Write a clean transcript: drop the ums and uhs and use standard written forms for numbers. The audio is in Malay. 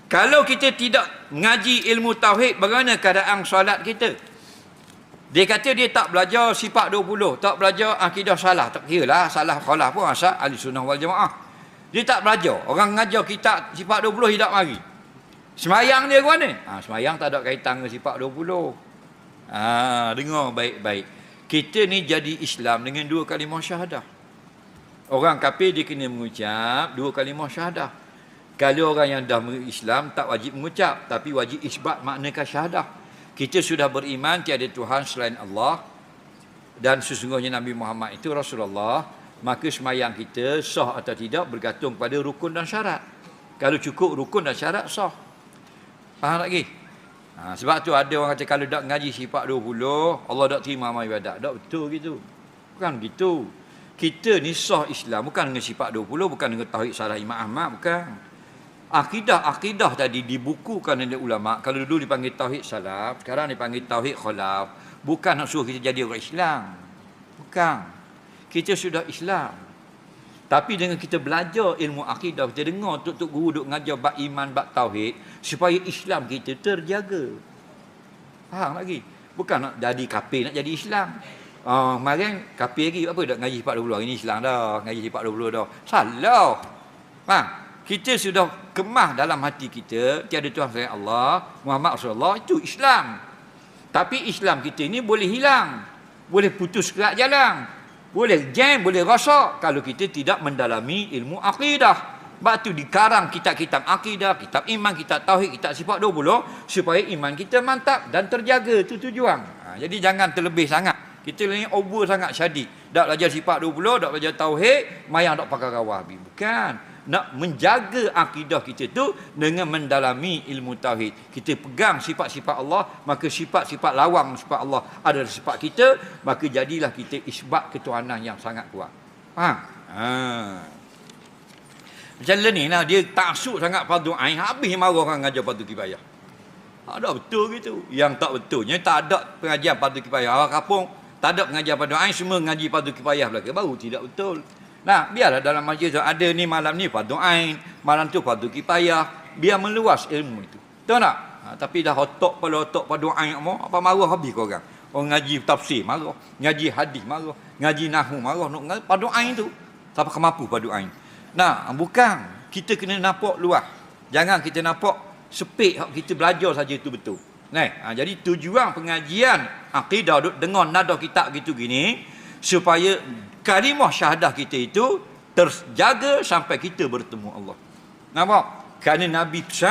Kalau kita tidak ngaji ilmu tauhid, bagaimana keadaan solat kita? Dia kata dia tak belajar sifat 20, tak belajar akidah salah, tak kira lah salah khalah pun asal ahli sunnah wal jamaah. Dia tak belajar. Orang ngajar kitab sifat 20 tidak mari. Semayang dia ke mana? Semayang tak ada kaitan dengan sifat 20. Dengar baik-baik. Kita ni jadi Islam dengan 2 kalimah syahadah. Orang kafir dia kena mengucap 2 kalimah syahadah. Kalau orang yang dah Islam tak wajib mengucap, tapi wajib isbat makna syahadah. Kita sudah beriman tiada Tuhan selain Allah dan sesungguhnya Nabi Muhammad itu Rasulullah, maka semayang kita sah atau tidak bergantung pada rukun dan syarat. Kalau cukup rukun dan syarat, sah. Faham lagi? Sebab tu ada orang kata kalau tak ngaji sifat 20, Allah tak terima amal ibadat. Tak betul gitu. Bukan begitu. Kita ni sah Islam bukan dengan sifat 20, bukan dengan tauhid salah Imam Ahmad, bukan. Akidah tadi dibukukan oleh ulama. Kalau dulu dipanggil tauhid salaf, sekarang dipanggil tauhid khalaf. Bukan nak suruh kita jadi orang Islam. Bukan. Kita sudah Islam. Tapi dengan kita belajar ilmu akidah, kita dengar tok-tok guru duk ngajar bab iman, bab tauhid, supaya Islam kita terjaga. Faham lagi? Bukan nak jadi kafir, nak jadi Islam. Kemarin kafir lagi, apa nak ngaji sifat 20? Ini Islam dah, ngaji sifat 20 dah. Salah. Faham? Kita sudah kemah dalam hati kita, tiada Tuhan selain Allah, Muhammad Rasulullah, itu Islam. Tapi Islam kita ini boleh hilang. Boleh putus kerak jalan. Boleh jam, boleh rosak kalau kita tidak mendalami ilmu akidah. Sebab tu dikarang kitab-kitab akidah, kitab iman, kitab tauhid, kitab sifat 20 supaya iman kita mantap dan terjaga. Itu tujuan. Jadi jangan terlebih sangat. Kita ni over sangat syadid. Tak belajar sifat 20, tak belajar tauhid, mayang tak pakai rawabi. Bukan. Nak menjaga akidah kita tu dengan mendalami ilmu tauhid. Kita pegang sifat-sifat Allah, maka sifat-sifat lawang sifat Allah adalah sifat kita, maka jadilah kita isbat ketuhanan yang sangat kuat. Faham? Macam ni lah, dia taksub sangat fardu ain, habis marah orang ngajar fardu kifayah. Ada betul gitu. Yang tak betulnya tak ada pengajian fardu kifayah. Orang kampung tak ada pengajian fardu ain, semua ngaji fardu kifayah belaka. Baru tidak betul. Nah, biarlah dalam majlis ada ni malam ni fardu ain, malam tu fardu kifayah, biar meluas ilmu itu. Tahu tak? Tapi dah otak fardu ain apa marah habis kau orang. Orang ngaji tafsir marah, ngaji hadis marah, ngaji nahwu marah, nak fardu ain tu. Siapa mampu fardu ain? Nah, bukan. Kita kena nampak luas. Jangan kita nampak sepik kita belajar saja itu betul. Jadi tujuan pengajian akidah dengar nada kitab gitu gini supaya kalimah syahadah kita itu terjaga sampai kita bertemu Allah. Nampak? Kerana Nabi pesan